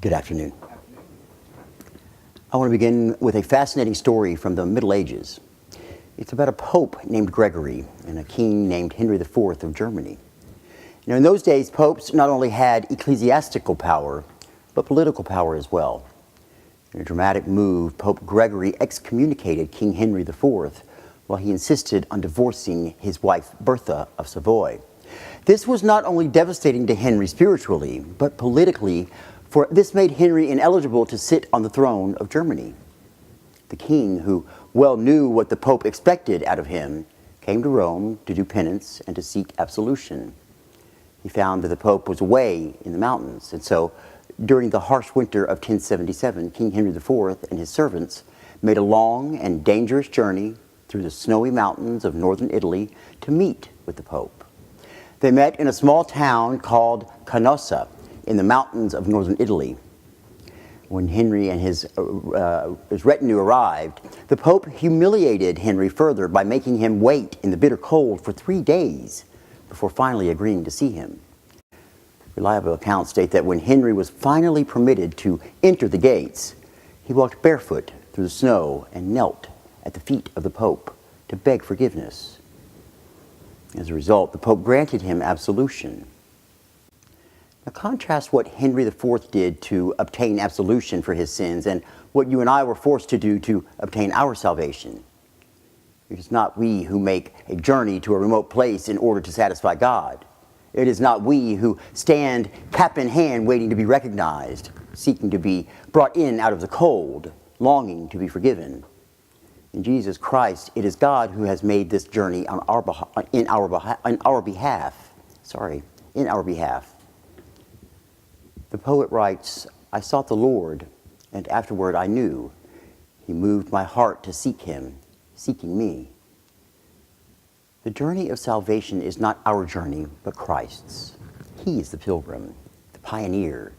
Good afternoon. I want to begin with a fascinating story from the Middle Ages. It's about a pope named Gregory and a king named Henry IV of Germany. Now, in those days, popes not only had ecclesiastical power, but political power as well. In a dramatic move, Pope Gregory excommunicated King Henry IV while he insisted on divorcing his wife Bertha of Savoy. This was not only devastating to Henry spiritually, but politically, for this made Henry ineligible to sit on the throne of Germany. The king, who well knew what the Pope expected out of him, came to Rome to do penance and to seek absolution. He found that the Pope was away in the mountains, and so during the harsh winter of 1077, King Henry IV and his servants made a long and dangerous journey through the snowy mountains of northern Italy to meet with the Pope. They met in a small town called Canossa in the mountains of northern Italy. When Henry and his retinue arrived, the Pope humiliated Henry further by making him wait in the bitter cold for 3 days before finally agreeing to see him. Reliable accounts state that when Henry was finally permitted to enter the gates, he walked barefoot through the snow and knelt at the feet of the Pope to beg forgiveness. As a result, the Pope granted him absolution. Now contrast what Henry IV did to obtain absolution for his sins and what you and I were forced to do to obtain our salvation. It is not we who make a journey to a remote place in order to satisfy God. It is not we who stand cap in hand waiting to be recognized, seeking to be brought in out of the cold, longing to be forgiven. In Jesus Christ, it is God who has made this journey on our behalf. The poet writes, "I sought the Lord, and afterward I knew. He moved my heart to seek him, seeking me." The journey of salvation is not our journey, but Christ's. He is the pilgrim, the pioneer.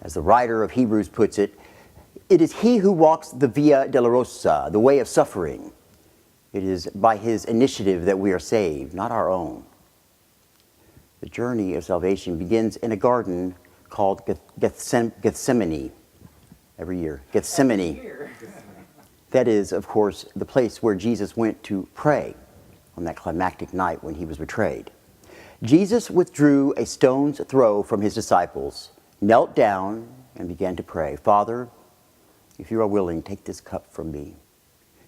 As the writer of Hebrews puts it, it is he who walks the Via Dolorosa, the way of suffering. It is by his initiative that we are saved, not our own. The journey of salvation begins in a garden called Gethsemane. Every year, Gethsemane. That is, of course, the place where Jesus went to pray on that climactic night when he was betrayed. Jesus withdrew a stone's throw from his disciples, knelt down, and began to pray, "Father, if you are willing, take this cup from me.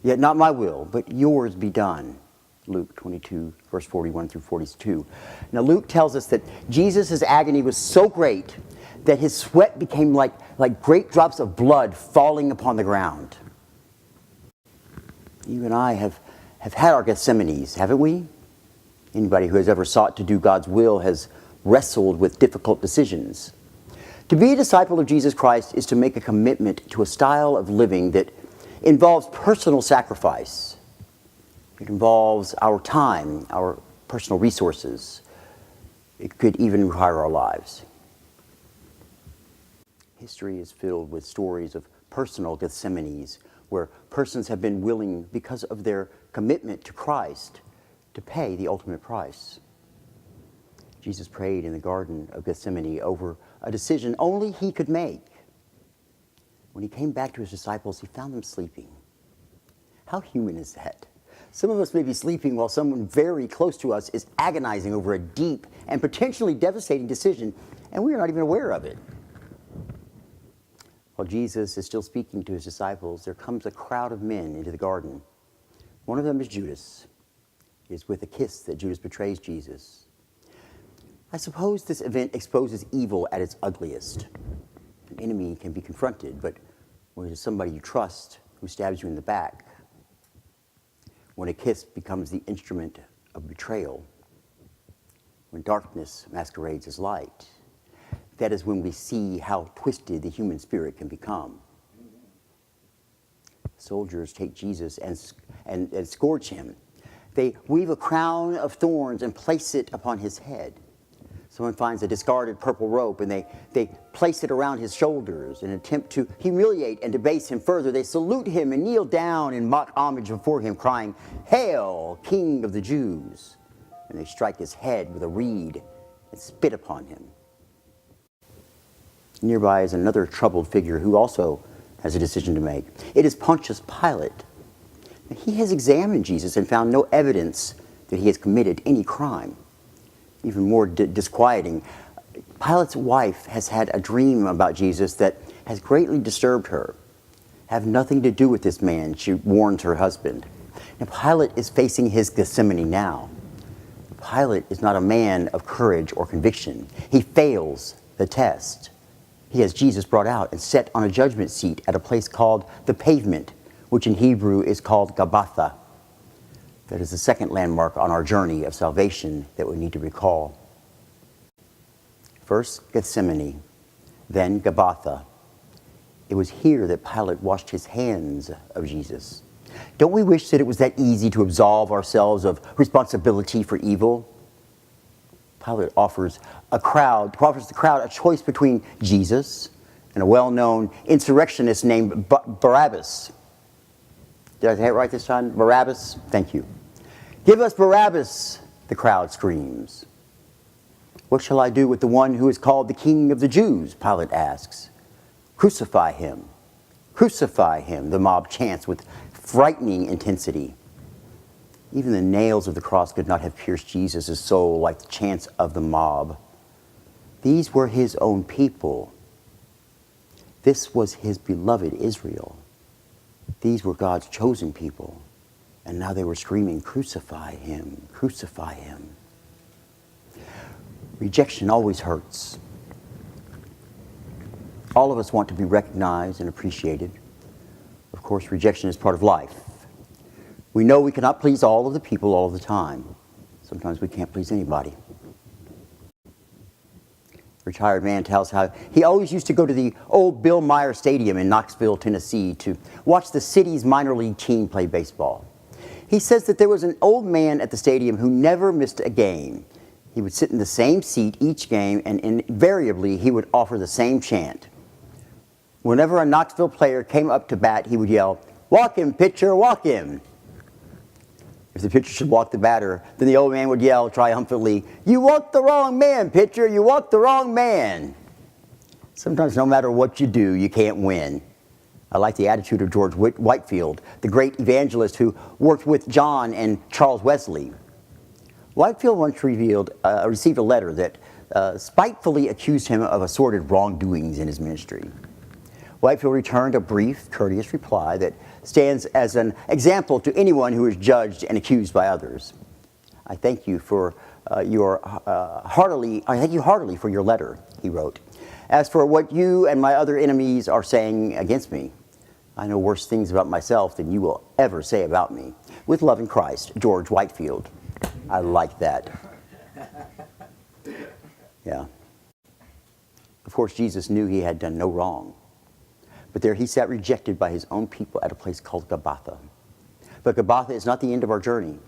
Yet not my will, but yours be done." Luke 22, verse 41 through 42. Now, Luke tells us that Jesus' agony was so great that his sweat became like great drops of blood falling upon the ground. You and I have had our Gethsemanes, haven't we? Anybody who has ever sought to do God's will has wrestled with difficult decisions. To be a disciple of Jesus Christ is to make a commitment to a style of living that involves personal sacrifice. It involves our time, our personal resources. It could even require our lives. History is filled with stories of personal Gethsemanes, where persons have been willing, because of their commitment to Christ, to pay the ultimate price. Jesus prayed in the Garden of Gethsemane over a decision only he could make. When he came back to his disciples, he found them sleeping. How human is that? Some of us may be sleeping while someone very close to us is agonizing over a deep and potentially devastating decision, and we are not even aware of it. While Jesus is still speaking to his disciples, there comes a crowd of men into the garden. One of them is Judas. It is with a kiss that Judas betrays Jesus. I suppose this event exposes evil at its ugliest. An enemy can be confronted, but when it is somebody you trust who stabs you in the back, when a kiss becomes the instrument of betrayal, when darkness masquerades as light, that is when we see how twisted the human spirit can become. Soldiers take Jesus and scourge him. They weave a crown of thorns and place it upon his head. Someone finds a discarded purple rope and they place it around his shoulders in an attempt to humiliate and debase him further. They salute him and kneel down in mock homage before him, crying, "Hail, King of the Jews!" And they strike his head with a reed and spit upon him. Nearby is another troubled figure who also has a decision to make. It is Pontius Pilate. He has examined Jesus and found no evidence that he has committed any crime. Even more disquieting, Pilate's wife has had a dream about Jesus that has greatly disturbed her. Have nothing to do with this man, she warns her husband. Now, Pilate is facing his Gethsemane now. Pilate is not a man of courage or conviction. He fails the test. He has Jesus brought out and set on a judgment seat at a place called the Pavement, which in Hebrew is called Gabbatha. That is the second landmark on our journey of salvation that we need to recall. First, Gethsemane, then Gabbatha. It was here that Pilate washed his hands of Jesus. Don't we wish that it was that easy to absolve ourselves of responsibility for evil? Pilate offers the crowd a choice between Jesus and a well-known insurrectionist named Barabbas. Did I say it right this time? Barabbas? Thank you. Give us Barabbas, the crowd screams. What shall I do with the one who is called the King of the Jews? Pilate asks. Crucify him. Crucify him, the mob chants with frightening intensity. Even the nails of the cross could not have pierced Jesus' soul like the chants of the mob. These were his own people. This was his beloved Israel. These were God's chosen people. And now they were screaming, crucify him, crucify him. Rejection always hurts. All of us want to be recognized and appreciated. Of course, rejection is part of life. We know we cannot please all of the people all of the time. Sometimes we can't please anybody. A retired man tells how he always used to go to the old Bill Meyer Stadium in Knoxville, Tennessee to watch the city's minor league team play baseball. He says that there was an old man at the stadium who never missed a game. He would sit in the same seat each game, and invariably he would offer the same chant. Whenever a Knoxville player came up to bat, he would yell, "Walk him, pitcher, walk him." If the pitcher should walk the batter, then the old man would yell triumphantly, "You walked the wrong man, pitcher, you walked the wrong man." Sometimes no matter what you do, you can't win. I like the attitude of George Whitefield, the great evangelist who worked with John and Charles Wesley. Whitefield once received a letter that spitefully accused him of assorted wrongdoings in his ministry. Whitefield returned a brief, courteous reply that stands as an example to anyone who is judged and accused by others. I thank you heartily for your letter, he wrote. As for what you and my other enemies are saying against me, I know worse things about myself than you will ever say about me. With love in Christ, George Whitefield. I like that. Yeah. Of course, Jesus knew he had done no wrong. But there he sat rejected by his own people at a place called Gabbatha. But Gabbatha is not the end of our journey.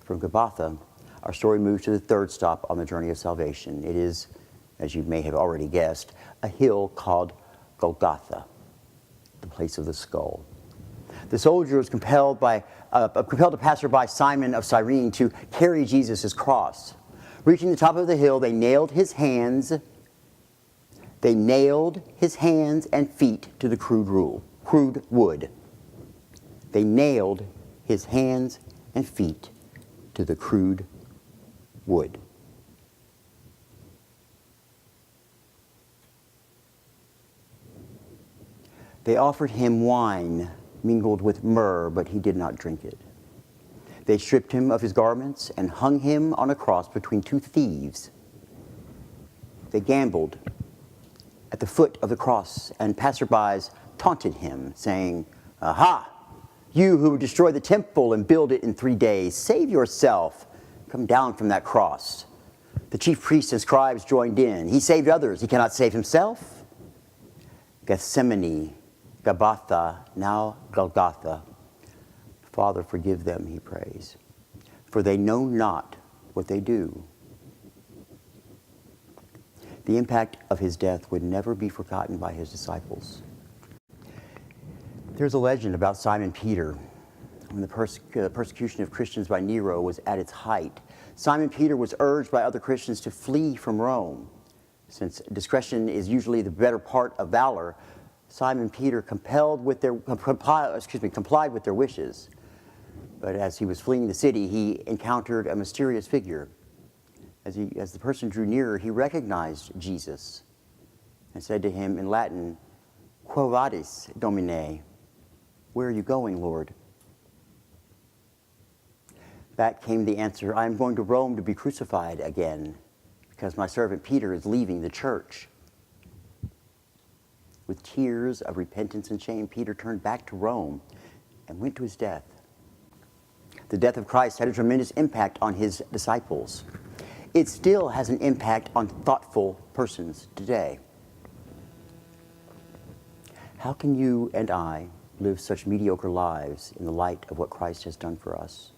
From Gabbatha, our story moves to the third stop on the journey of salvation. It is, as you may have already guessed, a hill called Golgotha, the place of the skull. The soldier was compelled to passerby Simon of Cyrene to carry Jesus' cross. Reaching the top of the hill, they nailed his hands and feet to the crude wood. They nailed his hands and feet to the crude wood. They offered him wine mingled with myrrh, but he did not drink it. They stripped him of his garments and hung him on a cross between two thieves. They gambled at the foot of the cross, and passerbys taunted him, saying, "Aha! You who destroy the temple and build it in 3 days, save yourself. Come down from that cross." The chief priests and scribes joined in. He saved others. He cannot save himself. Gethsemane, Gabbatha, now Golgotha. Father, forgive them, he prays, for they know not what they do. The impact of his death would never be forgotten by his disciples. There's a legend about Simon Peter. When the persecution of Christians by Nero was at its height, Simon Peter was urged by other Christians to flee from Rome. Since discretion is usually the better part of valor, Simon Peter complied with their wishes. But as he was fleeing the city, he encountered a mysterious figure. As the person drew nearer, he recognized Jesus and said to him in Latin, "Quo vadis, Domine?" Where are you going, Lord? Back came the answer, "I am going to Rome to be crucified again, because my servant Peter is leaving the church." With tears of repentance and shame, Peter turned back to Rome and went to his death. The death of Christ had a tremendous impact on his disciples. It still has an impact on thoughtful persons today. How can you and I live such mediocre lives in the light of what Christ has done for us?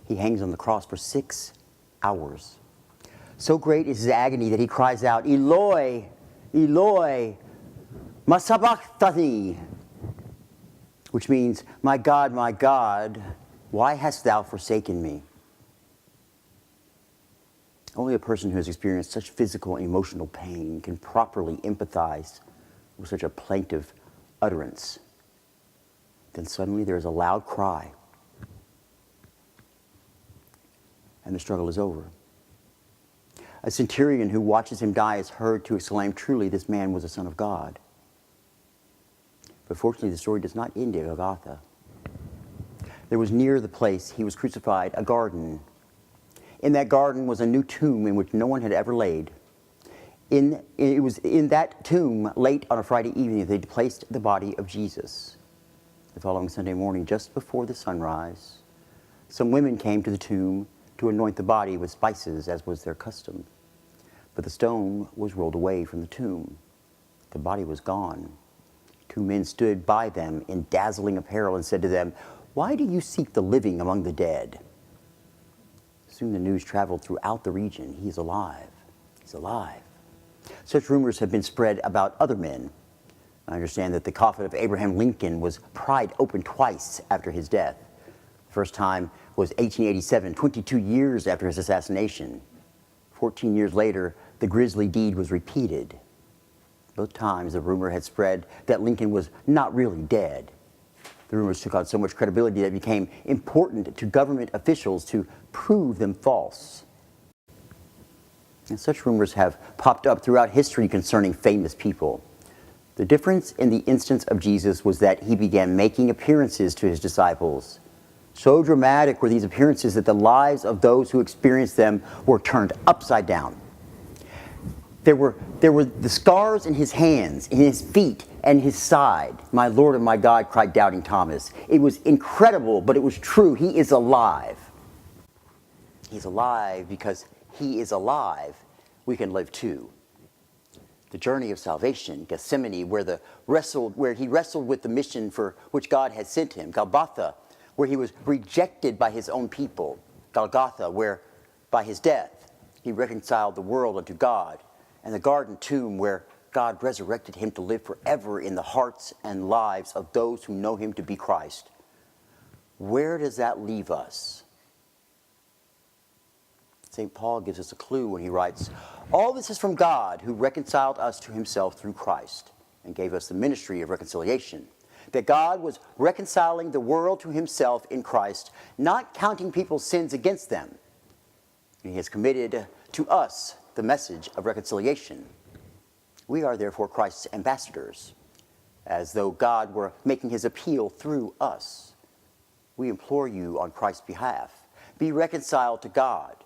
He hangs on the cross for 6 hours. So great is his agony that he cries out, "Eloi, Eloi, ma sabachthani," which means, my God, why hast thou forsaken me?" Only a person who has experienced such physical and emotional pain can properly empathize with such a plaintive utterance. Then suddenly there is a loud cry, and the struggle is over. A centurion who watches him die is heard to exclaim, "Truly, this man was a son of God." But fortunately, the story does not end at Golgotha. There was near the place he was crucified a garden. In that garden was a new tomb in which no one had ever laid. It was in that tomb, late on a Friday evening, they placed the body of Jesus. The following Sunday morning, just before the sunrise, some women came to the tomb to anoint the body with spices, as was their custom. But the stone was rolled away from the tomb. The body was gone. 2 men stood by them in dazzling apparel and said to them, "Why do you seek the living among the dead?" Soon the news traveled throughout the region. "He is alive. He's alive." Such rumors have been spread about other men. I understand that the coffin of Abraham Lincoln was pried open twice after his death. The first time was 1887, 22 years after his assassination. 14 years later, the grisly deed was repeated. Both times, the rumor had spread that Lincoln was not really dead. The rumors took on so much credibility that it became important to government officials to prove them false. And such rumors have popped up throughout history concerning famous people. The difference in the instance of Jesus was that he began making appearances to his disciples. So dramatic were these appearances that the lives of those who experienced them were turned upside down. There were the scars in his hands, in his feet, and his side. "My Lord and my God," cried doubting Thomas. It was incredible, but it was true. He is alive. He's alive because he is alive. We can live too. The journey of salvation, Gethsemane, where he wrestled with the mission for which God had sent him. Golgotha, where he was rejected by his own people. Golgotha, where by his death he reconciled the world unto God. And the garden tomb, where God resurrected him to live forever in the hearts and lives of those who know him to be Christ. Where does that leave us? St. Paul gives us a clue when he writes, "All this is from God, who reconciled us to himself through Christ and gave us the ministry of reconciliation." That God was reconciling the world to himself in Christ, not counting people's sins against them. And he has committed to us the message of reconciliation. We are therefore Christ's ambassadors, as though God were making his appeal through us. We implore you on Christ's behalf, be reconciled to God.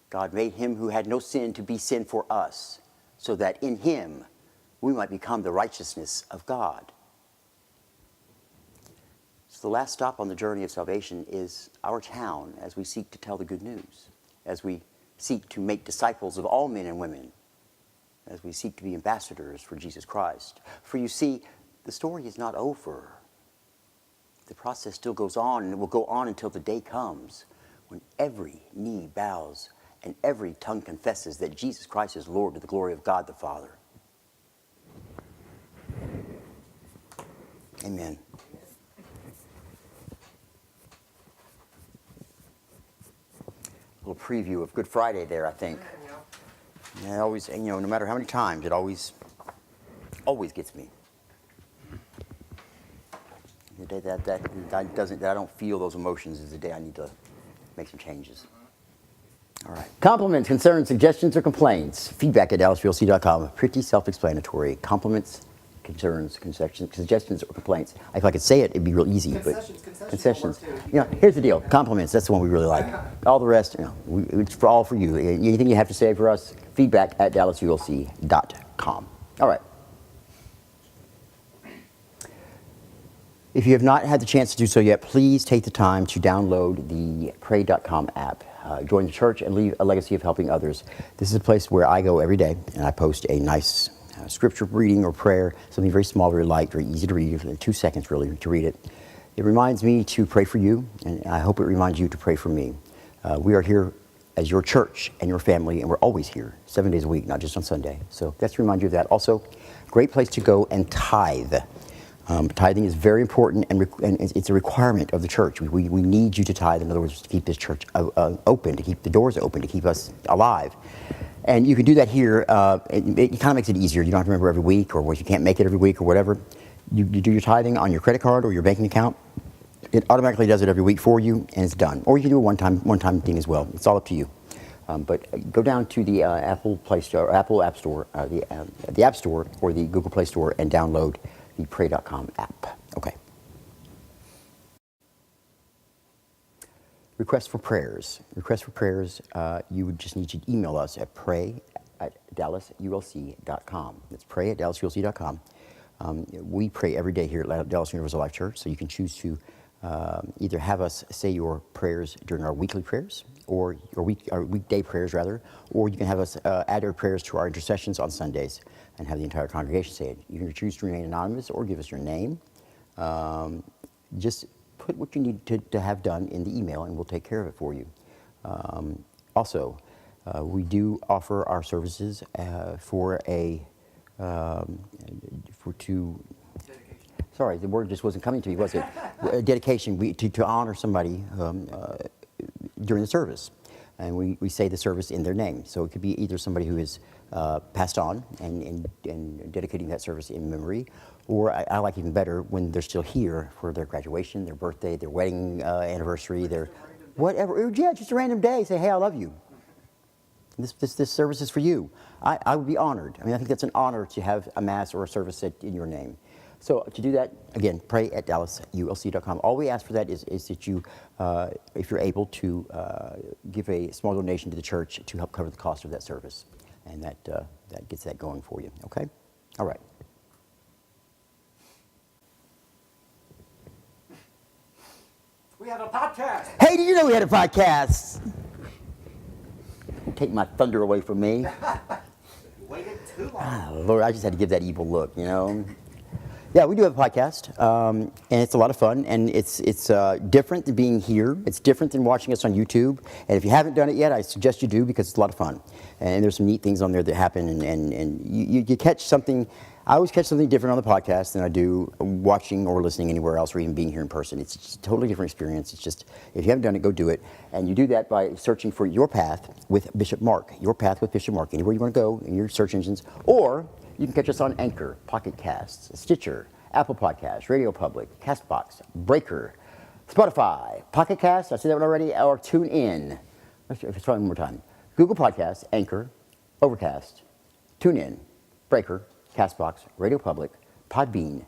God made him who had no sin to be sin for us, so that in him we might become the righteousness of God. So the last stop on the journey of salvation is our town, as we seek to tell the good news, as we seek to make disciples of all men and women, as we seek to be ambassadors for Jesus Christ. For you see, the story is not over. The process still goes on, and it will go on until the day comes when every knee bows and every tongue confesses that Jesus Christ is Lord to the glory of God the Father. Amen. A little preview of Good Friday there, I think. And it always, no matter how many times, it always gets me. The day that I don't feel those emotions is the day I need to make some changes. All right. Compliments, concerns, suggestions, or complaints. Feedback at DallasVLC.com. Pretty self-explanatory. Compliments, concerns, suggestions, or complaints. If I could say it, it'd be real easy. Concessions. Here's the deal. Compliments, that's the one we really like. All the rest, it's all for you. Anything you have to say for us, feedback at DallasVLC.com. All right. If you have not had the chance to do so yet, please take the time to download the Pray.com app. Join the church and leave a legacy of helping others. This is a place where I go every day and I post a nice scripture reading or prayer, something very small, very light, very easy to read, in 2 seconds really to read it. It reminds me to pray for you, and I hope it reminds you to pray for me. We are here as your church and your family, and we're always here, 7 days a week, not just on Sunday. So that's to remind you of that. Also, great place to go and tithe. Tithing is very important, and it's a requirement of the church. We need you to tithe, in other words, to keep this church open, to keep the doors open, to keep us alive. And you can do that here. It kind of makes it easier. You don't have to remember every week, or if you can't make it every week or whatever. You do your tithing on your credit card or your banking account. It automatically does it every week for you, and it's done. Or you can do a one-time thing as well. It's all up to you. But go down to the Apple Play Store, Apple App Store, the App Store, or the Google Play Store, and download the Pray.com app. Okay. Requests for prayers. You would just need to email us at pray@DallasULC.com. That's pray@DallasULC.com. We pray every day here at Dallas Universal Life Church, so you can choose to either have us say your prayers during our weekly prayers, or our weekday prayers rather, or you can have us add our prayers to our intercessions on Sundays and have the entire congregation say it. You can choose to remain anonymous or give us your name. Just put what you need to have done in the email, and we'll take care of it for you. Also, we do offer our services Sorry, the word just wasn't coming to me, was it? Dedication, to honor somebody during the service. And we say the service in their name. So it could be either somebody who is passed on and dedicating that service in memory, or I like even better when they're still here for their graduation, their birthday, their wedding anniversary, their whatever. Yeah, just a random day. Say, hey, I love you. This service is for you. I would be honored. I think that's an honor to have a mass or a service said in your name. So to do that, again, pray@DallasULC.com. All we ask for that is that you, if you're able to, give a small donation to the church to help cover the cost of that service. And that gets that going for you, okay? All right. We have a podcast. Hey, did you know we had a podcast? Take my thunder away from me. Waited too long. Lord, I just had to give that evil look, Yeah, we do have a podcast, and it's a lot of fun, and it's different than being here. It's different than watching us on YouTube. And if you haven't done it yet, I suggest you do, because it's a lot of fun. And there's some neat things on there that happen, and you catch something. I always catch something different on the podcast than I do watching or listening anywhere else, or even being here in person. It's just a totally different experience. It's just, if you haven't done it, go do it. And you do that by searching for Your Path with Bishop Mark. Your Path with Bishop Mark. Anywhere you want to go in your search engines. Or you can catch us on Anchor, Pocket Casts, Stitcher, Apple Podcasts, Radio Public, CastBox, Breaker, Spotify, Pocket Cast, I said that one already, or TuneIn. Let's try one more time. Google Podcasts, Anchor, Overcast, TuneIn, Breaker, CastBox, Radio Public, Podbean,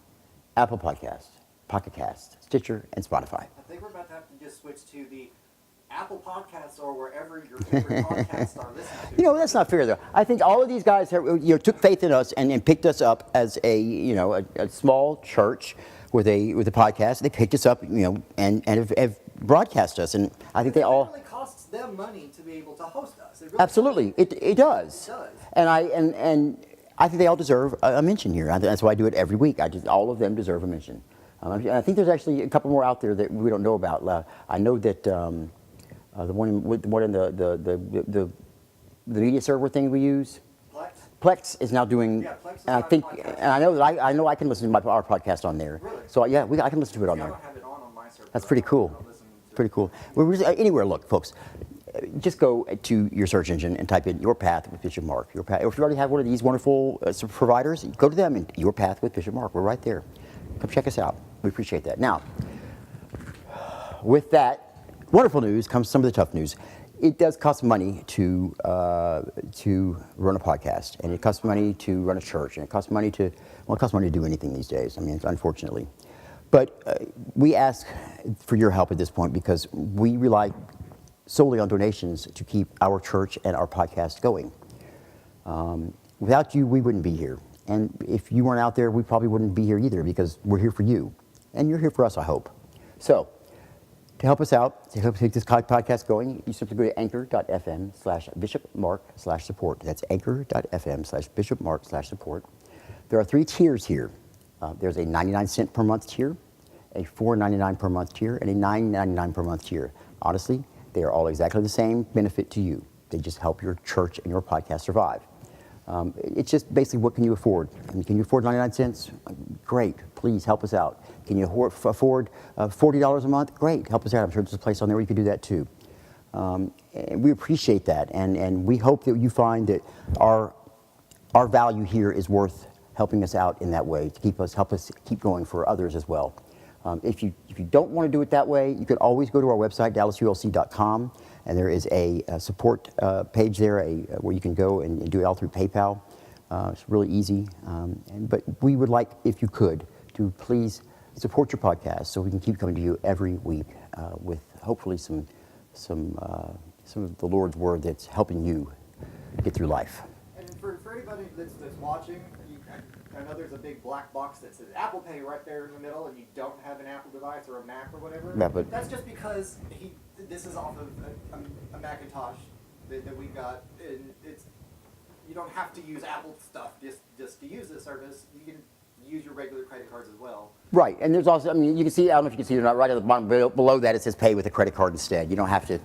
Apple Podcasts, Pocket Cast, Stitcher, and Spotify. I think we're about to have to just switch to the Apple Podcasts or wherever your favorite podcasts are listening to. That's not fair, though. I think all of these guys took faith in us and picked us up as a small church with a podcast. They picked us up, and have broadcast us. And I think they all. It really costs them money to be able to host us. It really Absolutely, it does. It does. And I think they all deserve a mention here. That's why I do it every week. All of them deserve a mention. I think there's actually a couple more out there that we don't know about. I know that. The one in the media server thing we use, Plex is now doing. Yeah, Plex is and I think, podcast. and I know I can listen to our podcast on there. Really? So yeah, I can listen to it on I there. don't have it on my server. That's pretty cool. I'll listen to Pretty cool. Anywhere, look, folks. just go to your search engine and type in Your Path with Bishop Mark. Your Path. Or if you already have one of these wonderful providers, go to them and Your Path with Bishop Mark. We're right there. Come check us out. We appreciate that. Now, with that wonderful news comes some of the tough news. It does cost money to run a podcast, and it costs money to run a church, and it costs money to do anything these days. I mean, unfortunately. But we ask for your help at this point because we rely solely on donations to keep our church and our podcast going. Without you, we wouldn't be here. And if you weren't out there, we probably wouldn't be here either because we're here for you. And you're here for us, I hope. So, to help us out, to help take this podcast going, you simply go to anchor.fm/bishopmark/support. That's anchor.fm/bishopmark/support. There are 3 tiers here. There's a 99-cent per month tier, a $4.99 per month tier, and a $9.99 per month tier. Honestly, they are all exactly the same benefit to you. They just help your church and your podcast survive. It's just basically, what can you afford? Can you afford 99 cents? Great, please help us out. Can you afford $40 a month? Great, help us out. I'm sure there's a place on there where you can do that too. And we appreciate that, and we hope that you find that our value here is worth helping us out in that way to help us keep going for others as well. If you don't want to do it that way, you can always go to our website, dallasulc.com, and there is a support page there where you can go and do it all through PayPal. It's really easy. But we would like, if you could, to please support your podcast so we can keep coming to you every week with hopefully some of the Lord's word that's helping you get through life. And for anybody that's watching, I know there's a big black box that says Apple Pay right there in the middle, and you don't have an Apple device or a Mac or whatever. Yeah, but that's just because this is off of a Macintosh that we got, and you don't have to use Apple stuff just to use this service. You can use your regular credit cards as well. Right, and there's also, I mean, you can see, I don't know if you can see it or not, right at the bottom below that it says pay with a credit card instead. You don't have to.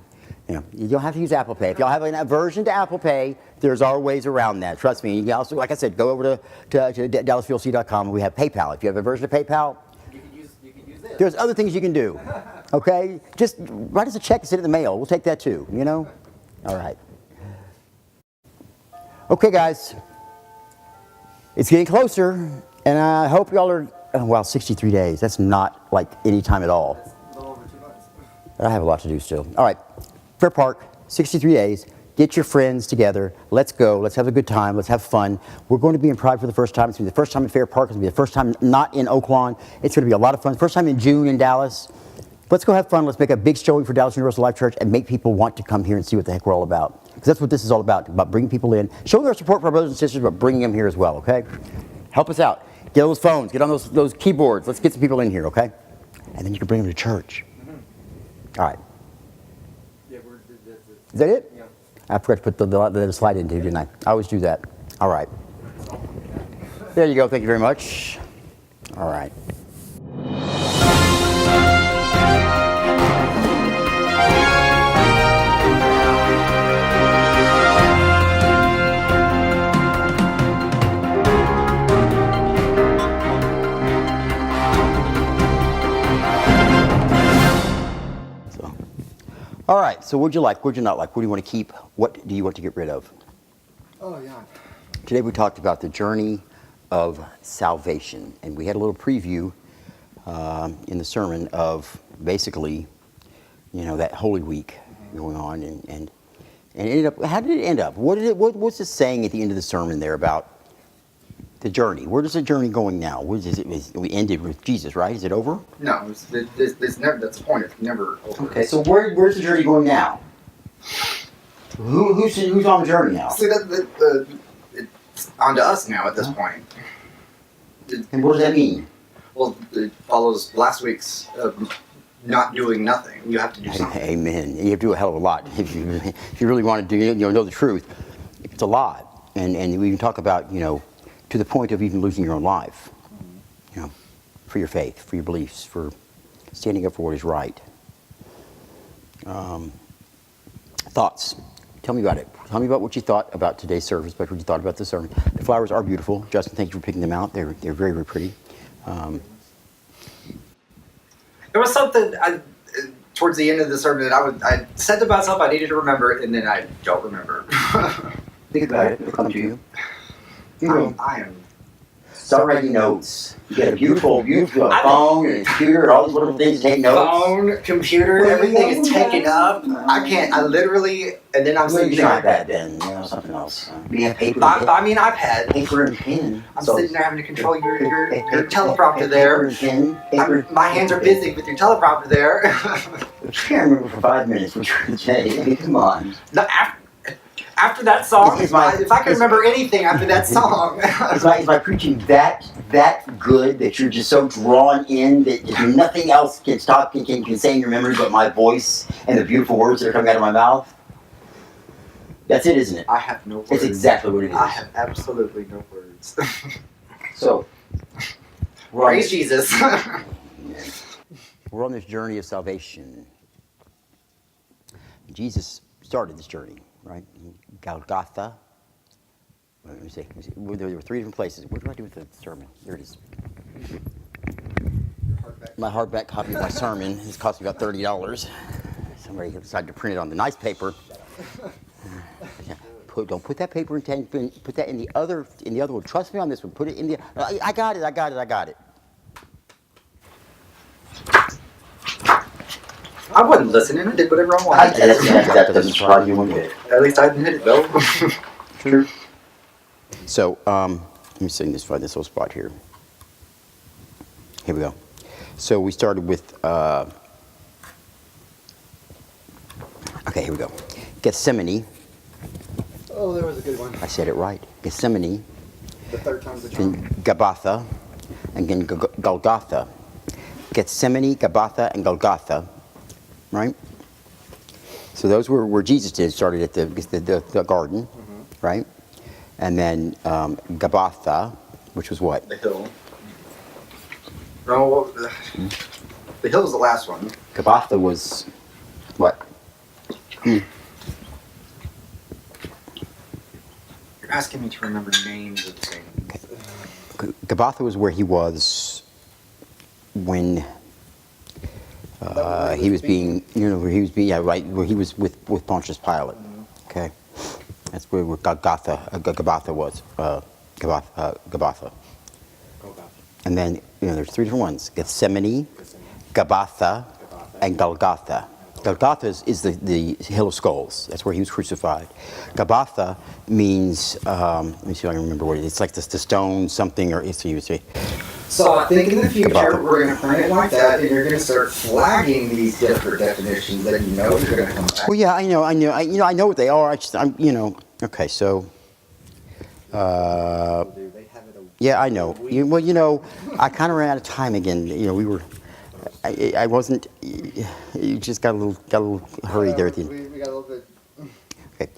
You don't have to use Apple Pay. If y'all have an aversion to Apple Pay, there's our ways around that. Trust me. You can also, like I said, go over to dallasulc.com and we have PayPal. If you have an aversion to PayPal, you can use this. There's other things you can do. Okay? Just write us a check and send it in the mail. We'll take that too, All right. Okay, guys. It's getting closer, and I hope y'all are, 63 days. That's not like any time at all. That's a little over 2 months. I have a lot to do still. All right. Fair Park, 63 days. Get your friends together. Let's go. Let's have a good time. Let's have fun. We're going to be in Pride for the first time. It's going to be the first time in Fair Park. It's going to be the first time not in Oaklawn. It's going to be a lot of fun. First time in June in Dallas. Let's go have fun. Let's make a big showing for Dallas Universal Life Church and make people want to come here and see what the heck we're all about. Because that's what this is all about bringing people in, showing our support for our brothers and sisters, but bringing them here as well, okay? Help us out. Get on those phones. Get on those keyboards. Let's get some people in here, okay? And then you can bring them to church. All right. Is that it? Yeah. I forgot to put the slide in too, didn't I? I always do that. All right. There you go. Thank you very much. All right. All right, so what'd you like? What'd you not like? What do you want to keep? What do you want to get rid of? Oh, yeah. Today we talked about the journey of salvation, and we had a little preview in the sermon of basically, that Holy Week going on, and it ended up. How did it end up? What's the saying at the end of the sermon there about the journey? Where is the journey going now? We ended with Jesus, right? Is it over? No, it's never. That's the point. It's never over. Okay, so where's the journey going now? Who's on the journey now? See, it's on to us now at this point. And what does that mean? Well, it follows last week's not doing nothing. You have to do something. Amen. You have to do a hell of a lot if you really want to know the truth. It's a lot, and we can talk about to the point of even losing your own life, for your faith, for your beliefs, for standing up for what is right. Thoughts. Tell me about it. Tell me about what you thought about today's service, about what you thought about the sermon. The flowers are beautiful. Justin, thank you for picking them out. They're very, very pretty. It was something towards the end of the sermon, I said to myself I needed to remember it, and then I don't remember. Think about it. It'll come to you. You know, I am. start writing notes. You got a beautiful phone and computer and all these little things to take notes. Phone, computer, everything is taken up. I can't. I literally, and then I'm Well, sitting you there. try that then. You know, something else. You have paper. I mean, iPad. Paper and pen. I'm sitting there having to control your teleprompter there. My hands are busy with your teleprompter there. I can't remember for 5 minutes what you're going to say. I mean, come on. After that song, Is my- if I can remember anything after that song. Is my preaching that good that you're just so drawn in that just nothing else can stop can say in your memory but my voice and the beautiful words that are coming out of my mouth? That's it, isn't it? I have no words. It's exactly what it is. I have absolutely no words. So, Praise Jesus. we're on this journey of salvation. Jesus started this journey, right? Golgotha. Let me see. There were 3 different places. What do I do with the sermon? There it is. My hardback copy of my sermon has cost me about $30. Somebody decided to print it on the nice paper. Don't put that paper in. Put that in the other one. Trust me on this one. Put it in the. I got it. I wasn't listening. I did whatever I wanted. That doesn't surprise you one bit. At least I didn't hit it though. True. So, let me sing find this little spot here. Here we go. So we started with, okay, here we go. Gethsemane. Oh, there was a good one. I said it right. Gethsemane. The third time's the charm. Then Gabbatha, and then Golgotha. Gethsemane, Gabbatha, and Golgotha. Right? So those were where Jesus started at the garden, right? And then Gabbatha, which was what? The hill. No, the hill was the last one. Gabbatha was what? You're asking me to remember names of things. Okay. Gabbatha was where he was when he was being, where he was being, where he was with Pontius Pilate. Okay, that's where Gabbatha was. Gabbatha. And then there's 3 different ones: Gethsemane, Gabbatha, and Golgotha. Golgotha is the hill of skulls. That's where he was crucified. Gabbatha means, let me see if I can remember what it is. It's like the stone something, or so you would say. So I think in the future Gabbatha. we're going to print it like that, and you're going to start flagging these different definitions that you know you're going to come back. Well, yeah, I know what they are. Okay, so. Yeah, I know. I kind of ran out of time again. We were. I wasn't. You just got a little hurried there at the end. We got a little bit. Okay,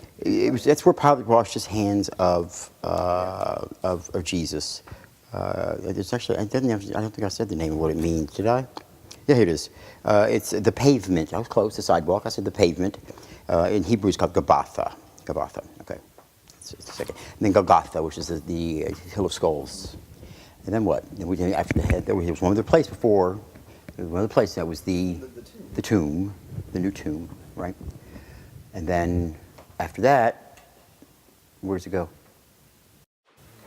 that's where Pilate washed his hands of Jesus. It's actually. I don't think I said the name of what it means. Did I? Yeah, here it is. It's the pavement. I was close. The sidewalk. I said the pavement. In Hebrew, it's called Gabbatha. Gabbatha. Okay. It's a second. And then Golgotha, which is the hill of skulls. And then what? After the head, there was one other place before. There was one other place that was the tomb, the new tomb, right? And then after that, where does it go?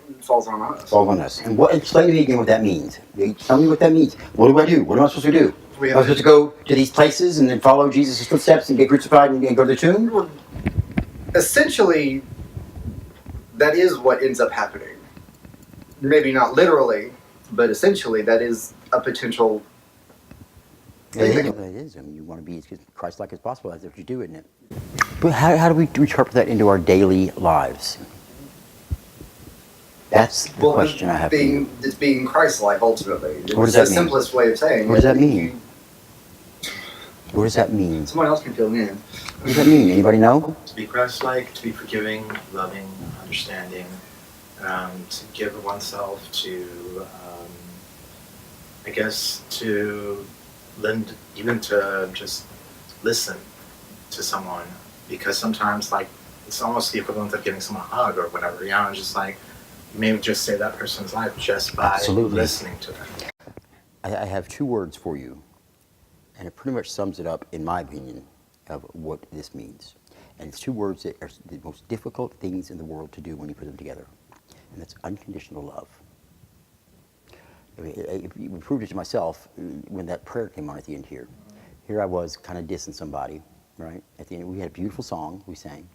It falls on us. Falls on us. And explain to me again what that means. Tell me what that means. What do I do? What am I supposed to do? Am I supposed to go to these places and then follow Jesus' footsteps and get crucified and go to the tomb? Essentially, that is what ends up happening. Maybe not literally, but essentially that is a potential thing. It is. I mean, you want to be as Christ-like as possible. That's what you do, isn't it? But how do we interpret that into our daily lives? That's the question I have. It's being Christ-like ultimately. What does that mean? It's the simplest way of saying. What does that mean? What does that mean? Someone else can fill in. What does that mean? Anybody know? To be Christ-like, to be forgiving, loving, understanding, to give oneself to, I guess, to lend, even to just listen to someone, because sometimes, like, it's almost the equivalent of giving someone a hug or whatever, just like, you may just save that person's life just by Absolutely. listening to them. I have 2 words for you. And it pretty much sums it up, in my opinion, of what this means. And it's two words that are the most difficult things in the world to do when you put them together. And that's unconditional love. I mean, I proved it to myself when that prayer came on at the end here. Here I was kind of dissing somebody, right? At the end, we had a beautiful song we sang,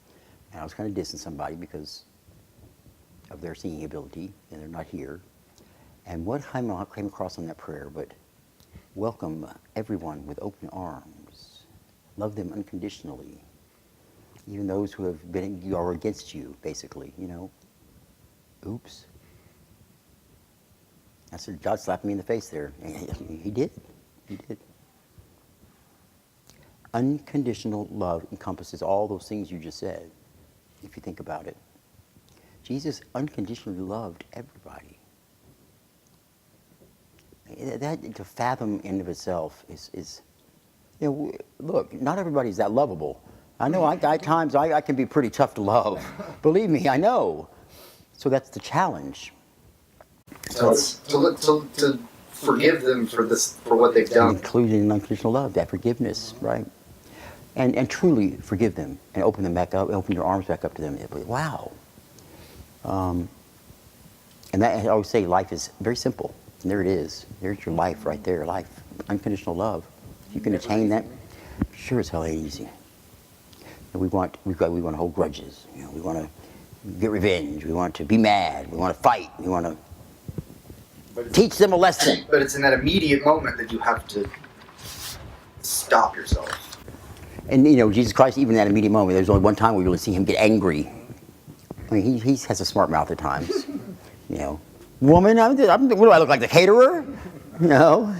and I was kind of dissing somebody because of their singing ability, and they're not here. And what came across on that prayer, but welcome everyone with open arms. Love them unconditionally. Even those who have been are against you, basically, you know. Oops. I said, God slapped me in the face there. And he did. He did. Unconditional love encompasses all those things you just said, if you think about it. Jesus unconditionally loved everybody. That to fathom in of itself is you know, look, not everybody's that lovable. I know at times I can be pretty tough to love. Believe me, I know. So that's the challenge. So it's to forgive them for what they've done. Including in unconditional love, that forgiveness, right? And truly forgive them and open them back up, open your arms back up to them. Wow. And that, I always say life is very simple. And there it is. There's your life right there, life. Unconditional love. If you can attain that, sure as hell ain't easy. And we want to hold grudges. You know, we want to get revenge. We want to be mad. We want to fight. We want to teach them a lesson. But it's in that immediate moment that you have to stop yourself. And you know, Jesus Christ, even in that immediate moment, there's only one time we really see him get angry. I mean, he has a smart mouth at times. You know, woman, what do I look like, the caterer? You know.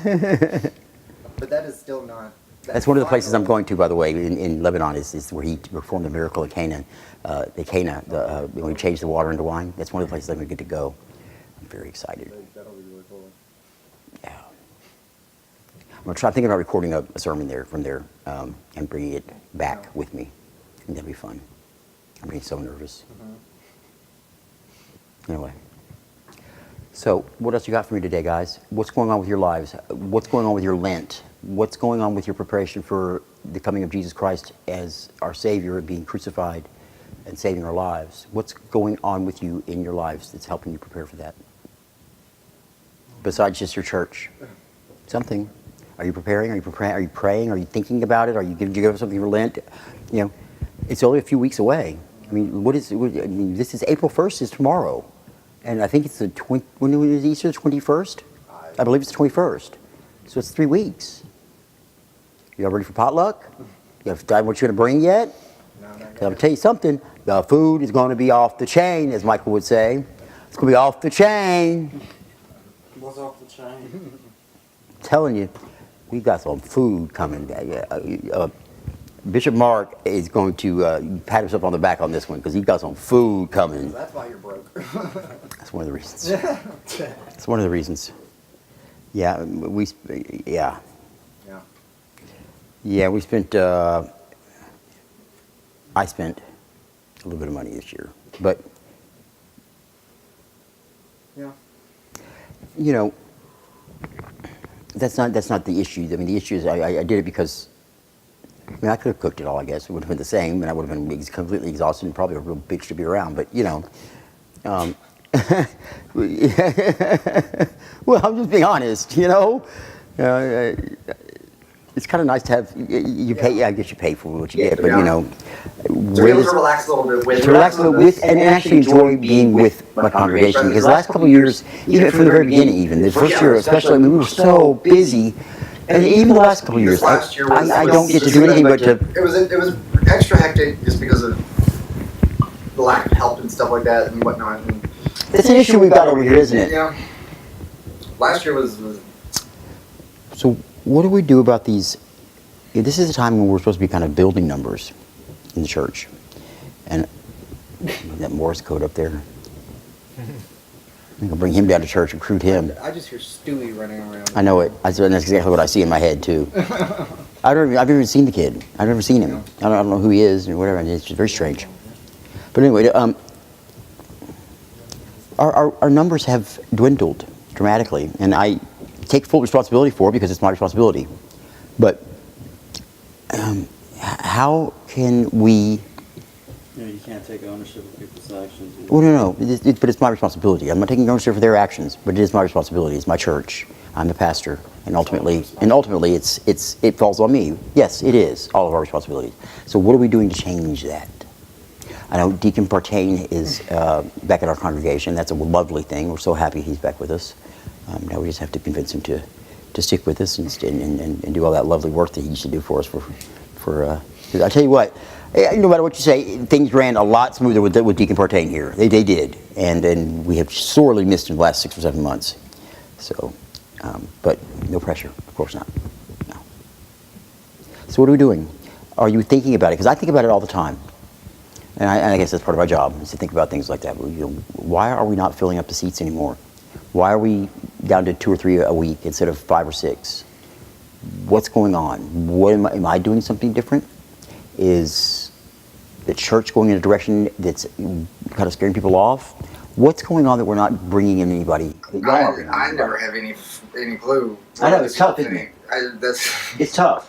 But that is still not. That's one of the places I'm going to, by the way, in Lebanon, is where he performed the miracle at Cana. When he changed the water into wine. That's one of the places I'm going to get to go. I'm very excited. That'll be really cool. Yeah. I'm thinking about recording a sermon there from there and bringing it back with me. I think that'd be fun. I'm getting so nervous. Anyway. So, what else you got for me today, guys? What's going on with your lives? What's going on with your Lent? What's going on with your preparation for the coming of Jesus Christ as our Savior, being crucified and saving our lives? What's going on with you in your lives that's helping you prepare for that? Besides just your church. Something. Are you preparing? Are you praying? Are you thinking about it? Did you give something for Lent? You know, it's only a few weeks away. I mean, this is April 1st is tomorrow. And I think it's when is Easter, the 21st? I believe it's the 21st. So it's 3 weeks. You all ready for potluck? You have decided what you're going to bring yet? No, not I'm yet. going to tell you something. The food is going to be off the chain, as Michael would say. It's going to be off the chain. What's off the chain? I'm telling you, we got some food coming. Bishop Mark is going to pat himself on the back on this one because he got some food coming. That's why you're broke. That's one of the reasons. That's one of the reasons. Yeah, we spent. I spent a little bit of money this year, but Yeah. you know, that's not the issue. I mean, the issue is I did it because. I mean, I could have cooked it all, I guess. It would have been the same, and I would have been completely exhausted and probably a real bitch to be around. But, you know, well, I'm just being honest, you know. It's kind of nice to have, you pay, yeah, I guess you pay for what you get, but, you know. To be able to relax a little bit with. To relax a little with, and actually enjoy being with my congregation. Because the last couple of years, even from the very beginning even, the first year especially, I mean, we were so busy. And even the last couple of years, I don't get to do anything but to. It was extra hectic just because of the lack of help and stuff like that and whatnot. And, It's an issue we've got over here, isn't it? yeah. Last year was. So what do we do about these? This is a time when we're supposed to be kind of building numbers in the church, and that Morse code up there. I'm gonna bring him down to church, recruit him. I just hear Stewie running around. I know it. That's exactly what I see in my head too. I've never even seen the kid. I've never seen him. I don't know who he is or whatever. It's just very strange. But anyway, our numbers have dwindled dramatically, and I take full responsibility for it because it's my responsibility. But how can we? You know, you can't take ownership of people's actions. Well, no, but it's my responsibility. I'm not taking ownership for their actions, but it is my responsibility. It's my church. I'm the pastor, and ultimately, it falls on me. Yes, it is all of our responsibilities. So, what are we doing to change that? I know Deacon Partain is back at our congregation. That's a lovely thing. We're so happy he's back with us. Now we just have to convince him to stick with us and do all that lovely work that he used to do for us. Because I tell you what, no matter what you say, things ran a lot smoother with Deacon Partain here. They did, and we have sorely missed in the last 6 or 7 months. So, but no pressure, of course not. No. So what are we doing? Are you thinking about it? Because I think about it all the time. And I guess that's part of our job, is to think about things like that. Why are we not filling up the seats anymore? Why are we down to 2 or 3 a week instead of 5 or 6? What's going on? Am I doing something different? Is the church going in a direction that's kind of scaring people off? What's going on that we're not bringing in anybody? I never have any clue. I know, it's tough, isn't it? It's tough.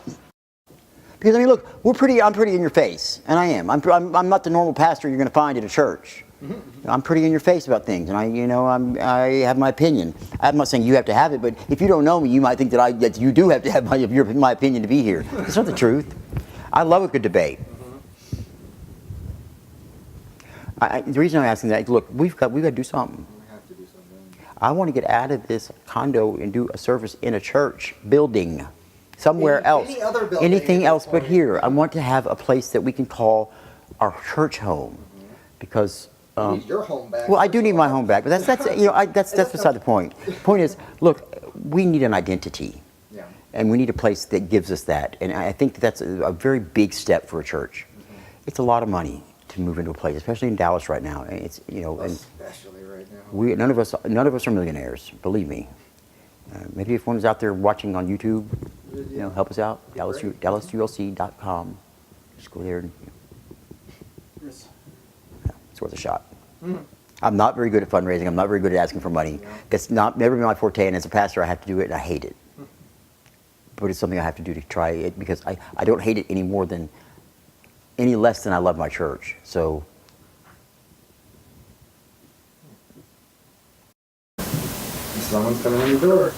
Because, I mean, look, I'm pretty in your face, and I am. I'm not the normal pastor you're going to find at a church. I'm pretty in your face about things, and I have my opinion. I'm not saying you have to have it, but if you don't know me, you might think that you do have to have my opinion to be here. It's not the truth. I love a good debate. The reason I'm asking that, look, we've got to do something. We have to do something. I want to get out of this condo and do a service in a church building. Somewhere else. Any other building Anything else but point. here. I want to have a place that we can call our church home, because. You need your home back. Well, I do need my home back, but that's beside the point. The point is, look, we need an identity, Yeah. and we need a place that gives us that. And I think that's a very big step for a church. It's a lot of money to move into a place, especially in Dallas right now. And it's and Especially right now. none of us are millionaires. Believe me. Maybe if one is out there watching on YouTube, help us out. DallasULC.com. Just go there and it's worth a shot. I'm not very good at fundraising. I'm not very good at asking for money. That's never been my forte. And as a pastor, I have to do it, and I hate it. But it's something I have to do to try it, because I don't hate it any less than I love my church. So. Someone's coming in the door.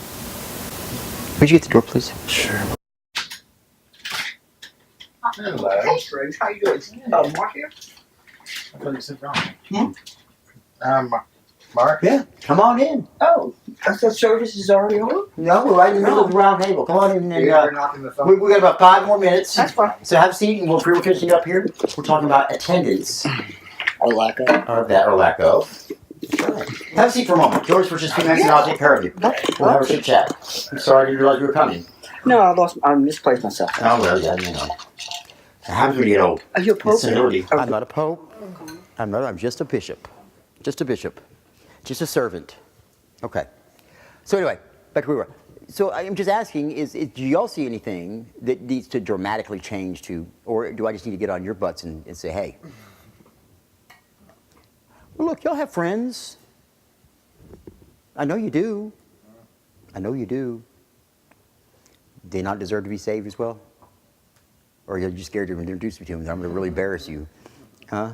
Would you get the door, please? Sure. Hello. Hey, Scrooge, how you doing? Mark here? I thought you said wrong. Mark? Yeah, come on in. Oh, I thought service is already on? No, we're right in the middle of the round table. Come on in. And, You're knocking the phone. we got about 5 more minutes. That's fine. So have a seat, and we're finishing up here. We're talking about attendance. Or lack of. Or that, or lack of. Have a seat for a moment. George, for just a few minutes, and I'll take care of you. We'll have a chit chat. I'm sorry, I didn't realize you were coming. No, I misplaced myself. Oh, well, yeah, It happens when you get old. Are you a pope? Senility. I'm not a pope. I'm just a bishop. Just a bishop. Just a servant. Okay. So anyway, back to where we were. So I'm just asking, do y'all see anything that needs to dramatically change or do I just need to get on your butts and say, hey, well, look, y'all have friends. I know you do. They not deserve to be saved as well? Or are you just scared to introduce me to them? I'm going to really embarrass you. Huh?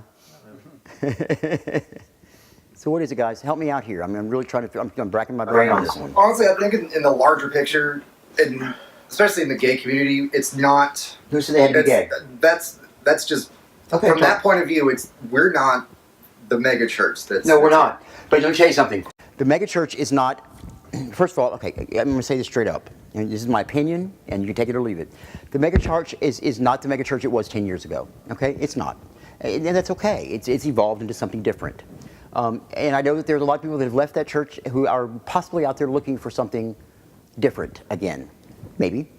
So what is it, guys? Help me out here. I'm really trying to. I'm bracking my brain on this one. Honestly, I think in the larger picture, and especially in the gay community, it's not. Who said they had to be gay? That's just Okay. from that point of view. We're not the mega church. No, we're not. But let me tell you something. The megachurch is not. First of all, okay, I'm going to say this straight up. And this is my opinion, and you can take it or leave it. The megachurch is not the megachurch it was 10 years ago. Okay, it's not, and that's okay. It's evolved into something different. And I know that there's a lot of people that have left that church who are possibly out there looking for something different again, maybe.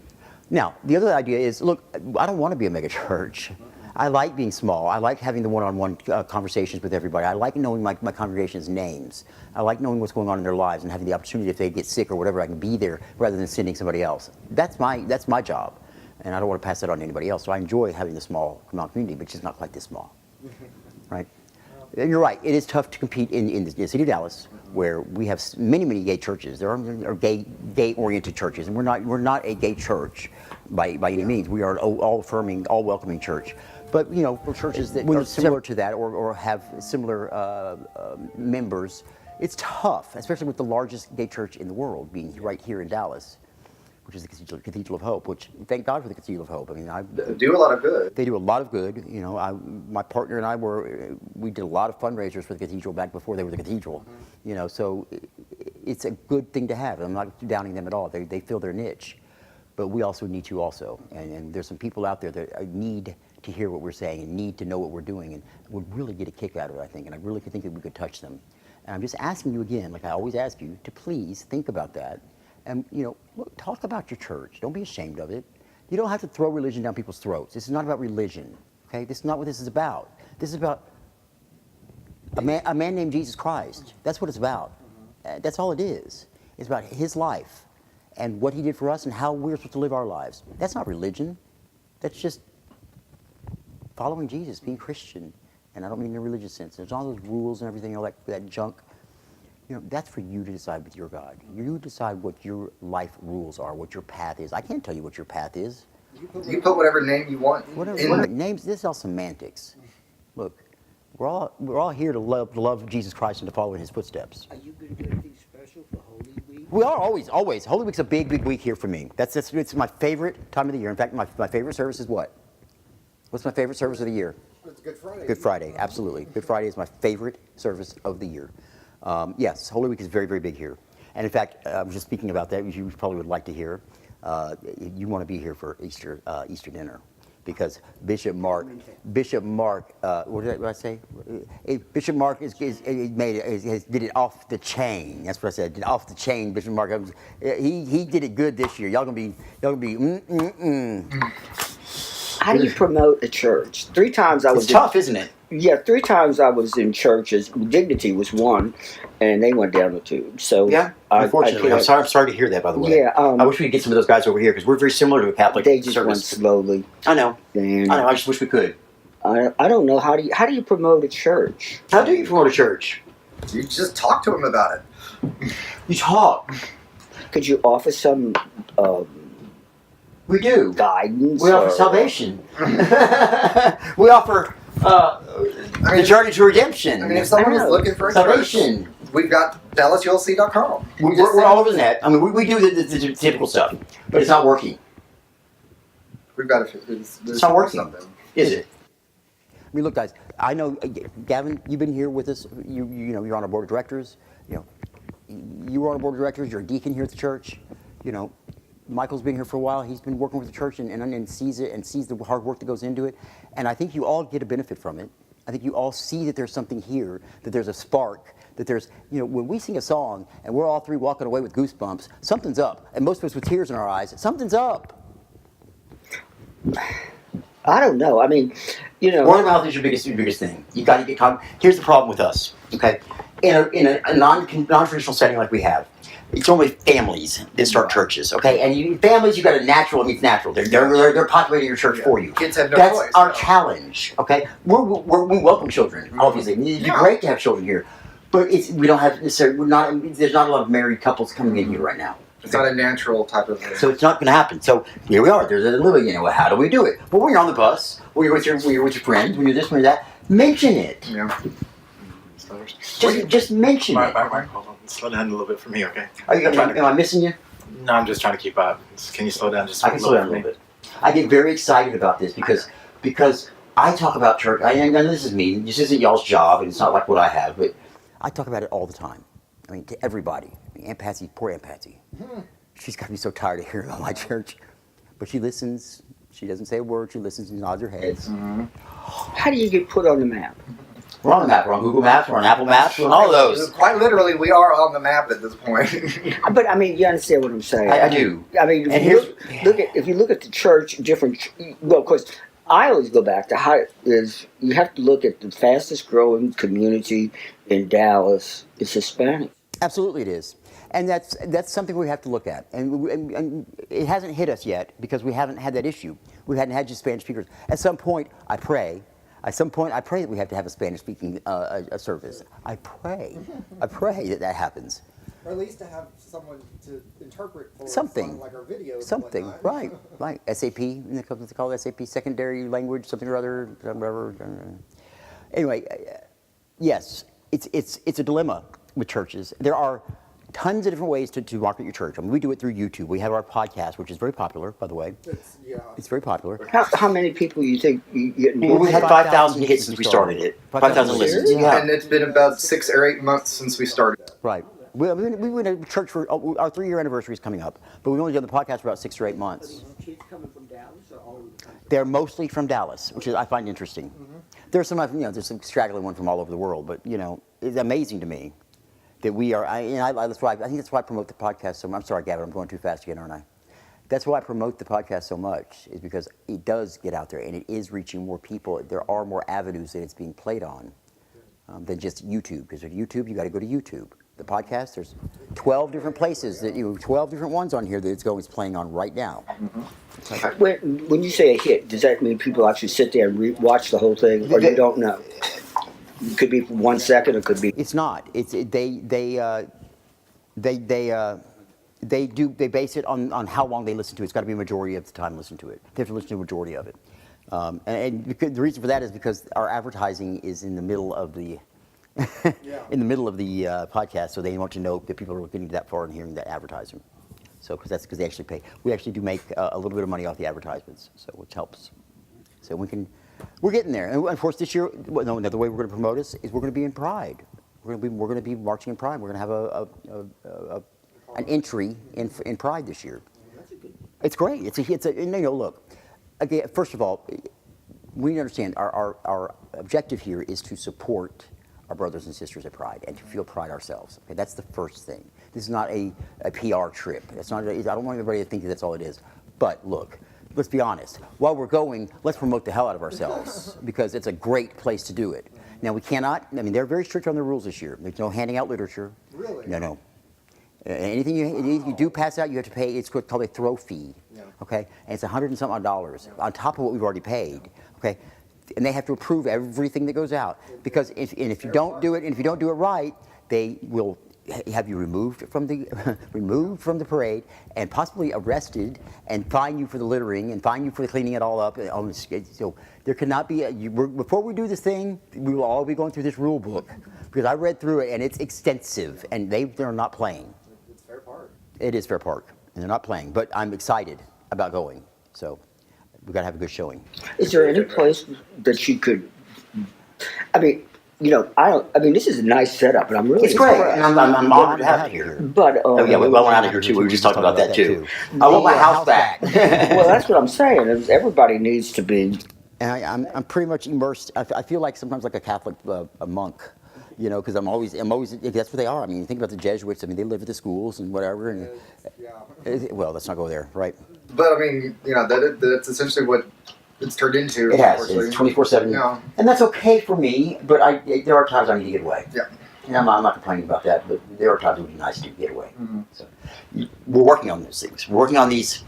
Now, the other idea is, look, I don't want to be a megachurch. I like being small. I like having the one-on-one conversations with everybody. I like knowing my congregation's names. I like knowing what's going on in their lives and having the opportunity, if they get sick or whatever, I can be there rather than sending somebody else. That's my job, and I don't want to pass that on to anybody else. So I enjoy having the small community, but it's not quite this small, right? And you're right. It is tough to compete in the city of Dallas, where we have many gay churches. There are gay-oriented churches, and we're not a gay church by any means. We are an all affirming, all welcoming church. But you know, for churches that are similar to that or have similar members, it's tough, especially with the largest gay church in the world being right here in Dallas, which is the Cathedral of Hope. Which, thank God for the Cathedral of Hope. I mean, They do a lot of good. they do a lot of good. You know, my partner and I we did a lot of fundraisers for the Cathedral back before they were the Cathedral. You know, so it's a good thing to have. I'm not downing them at all. They fill their niche, but we also need to also. And there's some people out there that need to hear what we're saying and need to know what we're doing and would really get a kick out of it, I think. And I really think that we could touch them. And I'm just asking you again, like I always ask you, to please think about that. And, you know, look, talk about your church. Don't be ashamed of it. You don't have to throw religion down people's throats. This is not about religion, okay? This is not what this is about. This is about a man named Jesus Christ. That's what it's about. That's all it is. It's about his life and what he did for us and how we're supposed to live our lives. That's not religion. That's just following Jesus, being Christian. And I don't mean in a religious sense. There's all those rules and everything, all that junk. You know, that's for you to decide with your God. You decide what your life rules are, what your path is. I can't tell you what your path is. You put whatever name you want. Whatever names, this is all semantics. Look, we're all here to love Jesus Christ and to follow in his footsteps. Are you going to do anything special for Holy Week? We are always. Holy Week's a big week here for me. It's my favorite time of the year. In fact, my favorite service is what? What's my favorite service of the year? It's Good Friday. Good Friday, absolutely. Good Friday is my favorite service of the year. Yes, Holy Week is very big here. And in fact, I was just speaking about that, you probably would like to hear. You want to be here for Easter dinner. Because Bishop Mark, what did I say? Bishop Mark did it off the chain. That's what I said. Did off the chain. Bishop Mark, he did it good this year. Y'all gonna be. How do you promote a church? 3 times I was. It's tough, isn't it? Yeah, 3 times I was in churches. Dignity was one, and they went down the tube. So yeah, unfortunately, I'm sorry to hear that. By the way, yeah, I wish we could get some of those guys over here because we're very similar to a Catholic they just service. went slowly. I know. And I just wish we could. I don't know how do you promote a church? How do you promote a church? You just talk to them about it. You talk. Could you offer some We do. guidance? We offer salvation. We offer the journey to redemption. I mean, if someone is looking for a salvation. church, we've got DallasULC.com. We're all over that. I mean, we do the typical stuff, but it's not working. We've got It's not working. something. Is it? I mean, look, guys. I know, Gavin. You've been here with us. You know, you're on our board of directors. You know, you were on our board of directors. You're a deacon here at the church. You know, Michael's been here for a while. He's been working with the church and sees it and sees the hard work that goes into it. And I think you all get a benefit from it. I think you all see that there's something here, that there's a spark, that there's, you know, when we sing a song and we're all 3 walking away with goosebumps, something's up. And most of us with tears in our eyes, something's up. I don't know. I mean, you know, Word of mouth is your biggest thing. You got to get caught. Here's the problem with us, okay? In a non-traditional setting like we have, it's only families that start churches, okay? And families, you got a natural. I mean, it's natural. They're populating your church for you. Kids have no That's choice. our challenge, okay? We welcome children, obviously. It'd be great to have children here, but we don't have necessarily. There's not a lot of married couples coming in here right now. It's not a natural type of thing. So it's not going to happen. So here we are. There's a little, you know, how do we do it? Well, when you're on the bus, when you're with your friends, when you're this, when you're that, mention it. Yeah. Just mention it. Mark, hold on. Slow down a little bit for me, okay? Am I missing you? No, I'm just trying to keep up. Can you slow down just I can slow down a little bit. I get very excited about this because I talk about church. I know this is me. This isn't y'all's job, and it's not like what I have, but I talk about it all the time. I mean, to everybody. Aunt Patsy, poor Aunt Patsy. She's got to be so tired of hearing about my church. But she listens. She doesn't say a word. She listens and nods her head. how do you get put on the map? We're on the map. We're on Google Maps. We're on Apple Maps. We're on all of those. Quite literally, we are on the map at this point. But I mean, you understand what I'm saying? I do. I mean, And if you look at the church, well, of course, I always go back to how you have to look at the fastest growing community in Dallas is Hispanic. Absolutely, it is, and that's something we have to look at, and it hasn't hit us yet because we haven't had that issue. We hadn't had just Spanish speakers. At some point, I pray At some point, I pray that we have to have a Spanish-speaking a service. I pray that happens. Or at least to have someone to interpret for us Something. on, like our videos. and Something, whatnot. right. SAP, what's it called? SAP, secondary language, something or other, whatever. Anyway, yes, it's a dilemma with churches. There are tons of different ways to market your church. I mean, we do it through YouTube. We have our podcast, which is very popular, by the way. It's very popular. How many people you think you get? Well, We've had 5,000 hits since we started it. 5,000 listens. Yeah. And it's been about 6 or 8 months since we started. Right. We've been in church for our 3-year anniversary is coming up, but we've only done the podcast for about 6 or 8 months. Kids coming from Dallas or all over the country? They're mostly from Dallas, which I find interesting. There's some, there's some straggling one from all over the world, but it's amazing to me that we are. I think that's why I promote the podcast so much. I'm sorry, Gavin, I'm going too fast again, aren't I? That's why I promote the podcast so much, is because it does get out there and it is reaching more people. There are more avenues that it's being played on than just YouTube. Because with YouTube, you got to go to YouTube. The podcast, there's 12 different places 12 different ones on here that it's playing on right now. When you say a hit, does that mean people actually sit there and watch the whole thing, or you don't know? It could be for 1 second, it could be. It's not. They base it on how long they listen to it. It's got to be a majority of the time listen to it. They have to listen to a majority of it. And because, the reason for that is because our advertising is in the middle of the podcast, so they want to know that people are getting that far and hearing that advertisement. So because they actually pay. We actually do make a little bit of money off the advertisements, so which helps. So we're getting there. And of course, this year, another way we're going to promote us is we're going to be in Pride. We're going to be marching in Pride. We're going to have an entry in Pride this year. It's great. Look. Again, first of all, we need to understand our objective here is to support our brothers and sisters at Pride and to feel pride ourselves. Okay, that's the first thing. This is not a PR trip. It's not. I don't want everybody to think that's all it is. But look, let's be honest. While we're going, let's promote the hell out of ourselves because it's a great place to do it. Now we cannot. I mean, they're very strict on their rules this year. There's no handing out literature. Really? No. Anything you do pass out, you have to pay. It's called a throw fee. Yeah. Okay, and it's $100 and some odd on top of what we've already paid. Okay. And they have to approve everything that goes out because if you don't do it right, they will have you removed from the parade and possibly arrested and fine you for the littering and fine you for cleaning it all up. So there cannot be before we do this thing, we will all be going through this rule book because I read through it and it's extensive and they're not playing. It's Fair Park. It is Fair Park and they're not playing, but I'm excited about going. So. We've got to have a good showing. Is there any place that you could? I mean, this is a nice setup, and I'm really. It's great, impressed. and I'm honored to have it here. But Oh yeah, we went out of here too. We were just talking about that too. I want my house back. well, that's what I'm saying. Is everybody needs to be. And I'm pretty much immersed. I feel like sometimes like a Catholic a monk, because I'm always. That's what they are. I mean, you think about the Jesuits. I mean, they live at the schools and whatever. And well, let's not go there, right? But I mean, that's essentially what it's turned into. It has. It's 24/7, Yeah. and that's okay for me. But there are times I need to get away. Yeah. And I'm not complaining about that, but there are times it would be nice to get away. Mm-hmm. So we're working on those things. We're working on these.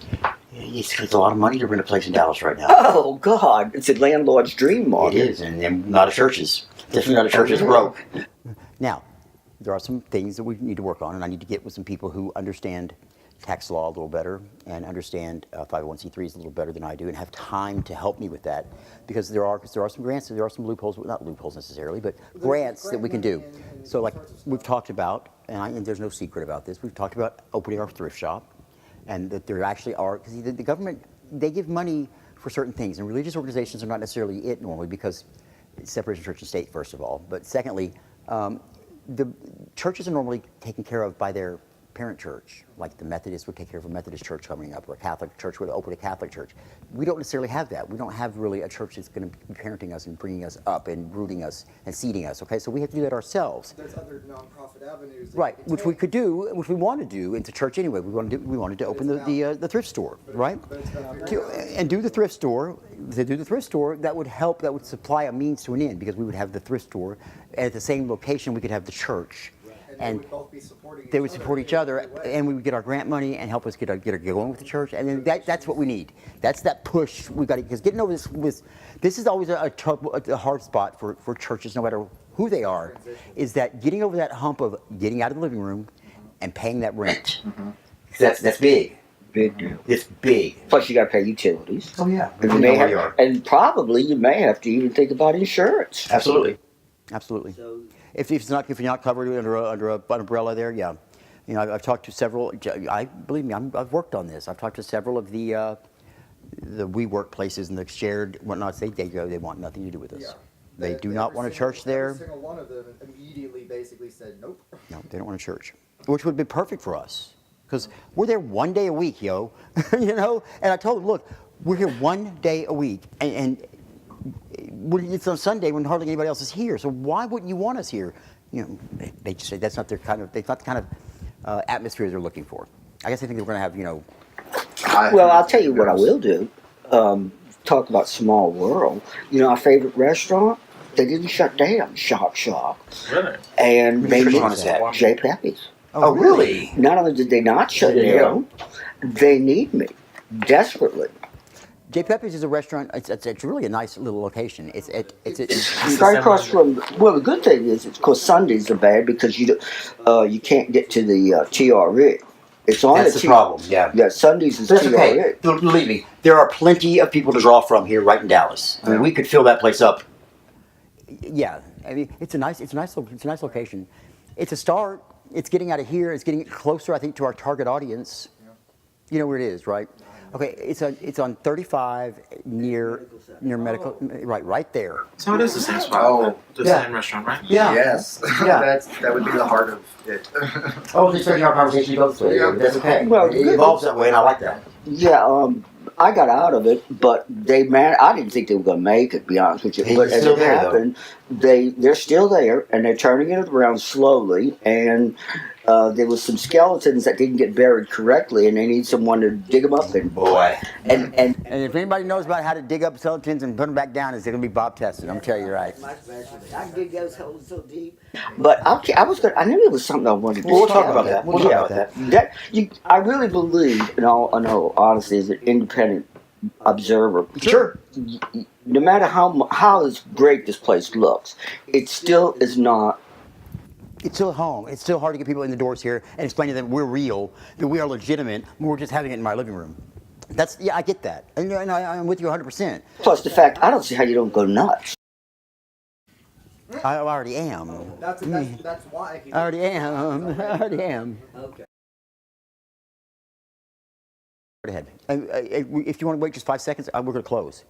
It's a lot of money to rent a place in Dallas right now. Oh God, it's a landlord's dream, Mark. It is, and not a church's. Definitely not a church's broke. Now, there are some things that we need to work on, and I need to get with some people who understand tax law a little better and understand 501c3s a little better than I do and have time to help me with that because there are some grants, there are some loopholes, not loopholes necessarily, but grants that we can do. So like we've talked about, and there's no secret about this, we've talked about opening our thrift shop and that there actually are, because the government, they give money for certain things and religious organizations are not necessarily it normally because it's separation of church and state first of all, but secondly, the churches are normally taken care of by their parent church, like the Methodists would take care of a Methodist church coming up, or a Catholic church would open a Catholic church. We don't necessarily have that. We don't have really a church that's going to be parenting us and bringing us up and rooting us and seeding us. Okay, so we have to do that ourselves. There's other nonprofit avenues. Right, which we could do, which we want to do into church anyway. We wanted to open the thrift store, right? And do the thrift store. To do the thrift store, that would help. That would supply a means to an end because we would have the thrift store, and at the same location we could have the church. they would both be supporting they would support each other, and we would get our grant money and help us get going with the church. And then that's what we need. That's that push we got to, because getting over this is always a hard spot for churches, no matter who they are, is that getting over that hump of getting out of the living room and paying that rent. That's big. Big deal. It's big. Plus, you got to pay utilities. Oh yeah. And, and probably you may have to even think about insurance. Absolutely. Absolutely. So, If you're not covered under an umbrella there, yeah. You know, I've talked to several. Believe me, I've worked on this. I've talked to several of the WeWork places and the shared whatnot. They want nothing to do with us. Yeah. They do not want a church there. Every single one of them immediately basically said nope. No, they don't want a church, which would be perfect for us, because we're there one day a week, yo. You know. And I told them, look, we're here one day a week, and it's on Sunday when hardly anybody else is here. So why wouldn't you want us here? You know, they just say that's not the kind of atmosphere they're looking for. I guess I think they're going to have, you know. Well, I'll tell you what I will do. Talk about small world. You know, our favorite restaurant, they didn't shut down. Shop. Really? And they Which one is that? J. Pepe's. Oh really? Not only did they not shut down, they need me desperately. J. Pepe's is a restaurant. It's really a nice little location. It's Right across from. Well, the good thing is, of course, Sundays are bad because you can't get to the TRE. It's on That's the problem. Yeah. Yeah, Sundays is That's TRE. okay. Believe me, there are plenty of people to draw from here, right in Dallas. I mean, we could fill that place up. Yeah, I mean, it's a nice location. It's a start. It's getting out of here. It's getting closer, I think, to our target audience. You know where it is, right? Okay, it's on 35 near medical, right there. So it is the same spot. Oh, the yeah. same restaurant, right? Yeah. Yes. Yeah. That would be the heart of it. I was expecting our conversation to go this way. Yeah. That's okay. Well, it evolves that way, and I like that. Yeah, I got out of it, but I didn't think they were going to make it, to be honest with you. He's But as still it there, happened, they're still there, and they're turning it around slowly. And there was some skeletons that didn't get buried correctly, and they need someone to dig them up. And Boy. and And if anybody knows about how to dig up skeletons and put them back down, it's going to be Bob Tesson. I'm telling you right. I dig those holes so deep. But I knew there was something I wanted to We'll say talk about that. We'll talk about that. I really believe, in all honesty, as an independent observer. Sure. No matter how great this place looks, it still is not. It's still home. It's still hard to get people in the doors here and explain to them we're real, that we are legitimate. We're just having it in my living room. I get that, and I'm with you 100%. Plus the fact, I don't see how you don't go nuts. I already am. That's why. I already am. I already am. Okay. Go ahead. If you want to wait just 5 seconds, we're going to close.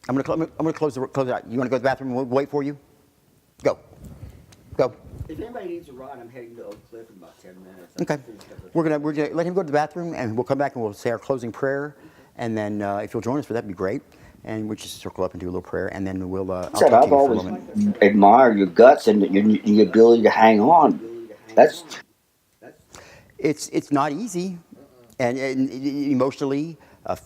I'm going to close it out. You want to go to the bathroom and we'll wait for you? Go. If anybody needs a ride, I'm heading to Oak Cliff in about 10 minutes. Okay. We're gonna let him go to the bathroom, and we'll come back and we'll say our closing prayer, and then if you'll join us for that, that'd be great. And we'll just circle up and do a little prayer, and then we'll. I've always admired your guts and your ability to hang on. It's not easy, and emotionally,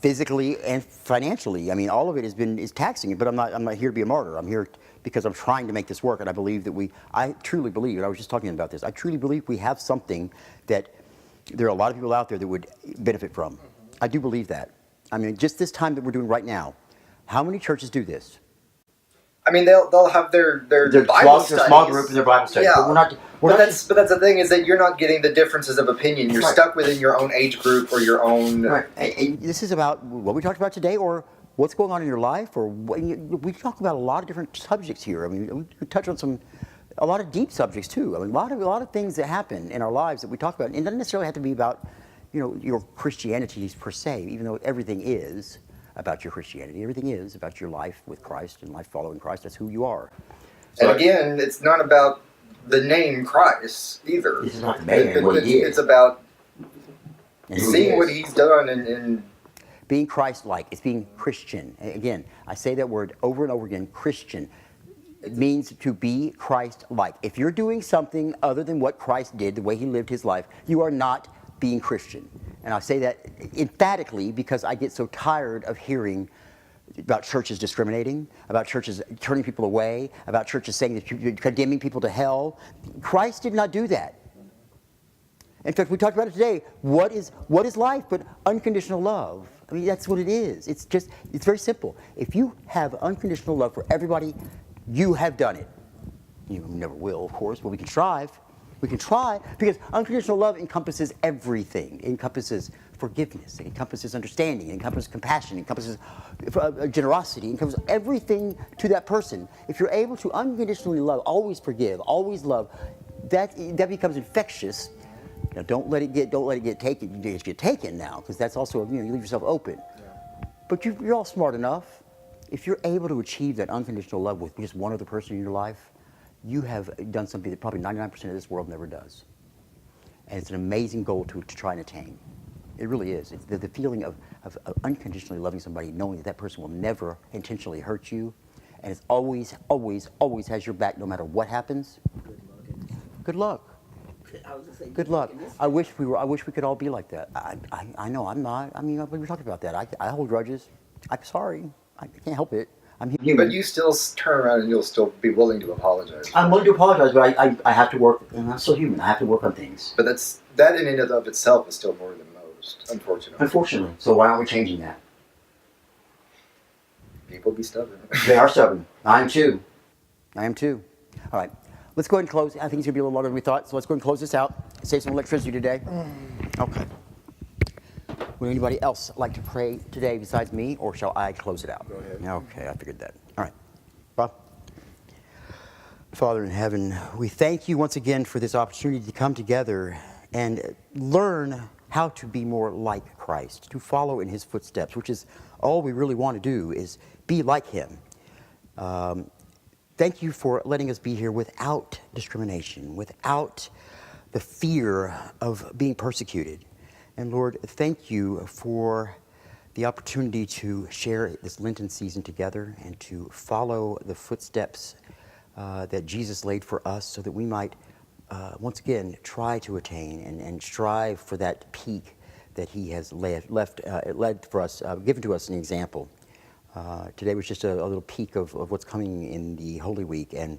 physically, and financially. I mean, all of it is taxing. But I'm not here to be a martyr. I'm here because I'm trying to make this work, and I believe that I truly believe, and I was just talking about this, I truly believe we have something that there are a lot of people out there that would benefit from. I do believe that. I mean, just this time that we're doing right now, how many churches do this? I mean, they'll have their Bible studies. Small group in their Bible study. Yeah. But that's the thing, is that you're not getting the differences of opinion. You're stuck within your own age group or your own. Right. And this is about what we talked about today, or what's going on in your life, or we talk about a lot of different subjects here. I mean, we touch on a lot of deep subjects too. I mean, a lot of things that happen in our lives that we talk about. And it doesn't necessarily have to be about, your Christianity per se, even though everything is about your Christianity. Everything is about your life with Christ and life following Christ. That's who you are. So, and again, it's not about the name Christ either. This is not the man, what he is. It's about And seeing what he's done and being Christ-like. It's being Christian. And again, I say that word over and over again, Christian. It means to be Christ-like. If you're doing something other than what Christ did, the way he lived his life, you are not being Christian. And I say that emphatically because I get so tired of hearing about churches discriminating, about churches turning people away, about churches saying that you're condemning people to hell. Christ did not do that. In fact, we talked about it today. What is life but unconditional love? I mean, that's what it is. It's very simple. If you have unconditional love for everybody, you have done it. You never will, of course, but we can strive. We can try, because unconditional love encompasses everything. It encompasses forgiveness. It encompasses understanding. It encompasses compassion. It encompasses generosity. It encompasses everything to that person. If you're able to unconditionally love, always forgive, always love, that becomes infectious. Now, don't let it get taken now, because that's also, you leave yourself open. Yeah. But you're all smart enough. If you're able to achieve that unconditional love with just one other person in your life, you have done something that probably 99% of this world never does. And it's an amazing goal to try and attain. It really is. It's the feeling of unconditionally loving somebody, knowing that person will never intentionally hurt you, and it's always, always, always has your back no matter what happens. Good luck. Good luck. I wish we could all be like that. I know I'm not. I mean, we were talking about that. I hold grudges. I'm sorry. I can't help it. I'm human. But you still turn around and you'll still be willing to apologize. I'm willing to apologize, but I have to work, and I'm still human. I have to work on things. But that in and of itself is still more than most, unfortunately. Unfortunately. So why aren't we changing that? People be stubborn. They are stubborn. I am too. I am too. All right. Let's go ahead and close. I think it's going to be a little longer than we thought, so let's go ahead and close this out. Save some electricity today. Okay. Would anybody else like to pray today besides me, or shall I close it out? Go ahead. Okay, I figured that. All right. Bob? Father in heaven, we thank you once again for this opportunity to come together and learn how to be more like Christ, to follow in his footsteps, which is all we really want to do, is be like him. Thank you for letting us be here without discrimination, without the fear of being persecuted. And Lord, thank you for the opportunity to share this Lenten season together and to follow the footsteps that Jesus laid for us, so that we might once again try to attain and strive for that peak that he has led for us, given to us an example. Today was just a little peek of what's coming in the Holy Week, and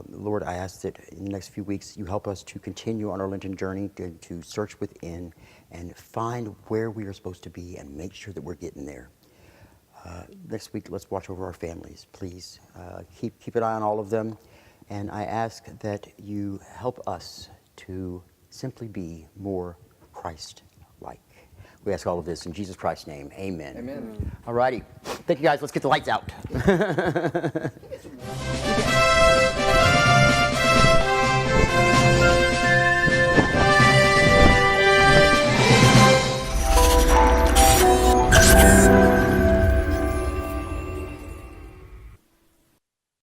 Lord, I ask that in the next few weeks you help us to continue on our Lenten journey, to search within and find where we are supposed to be and make sure that we're getting there. Next week, let's watch over our families, please. Keep an eye on all of them, and I ask that you help us to simply be more Christ-like. We ask all of this in Jesus Christ's name. Amen. Amen. All righty. Thank you, guys. Let's get the lights out.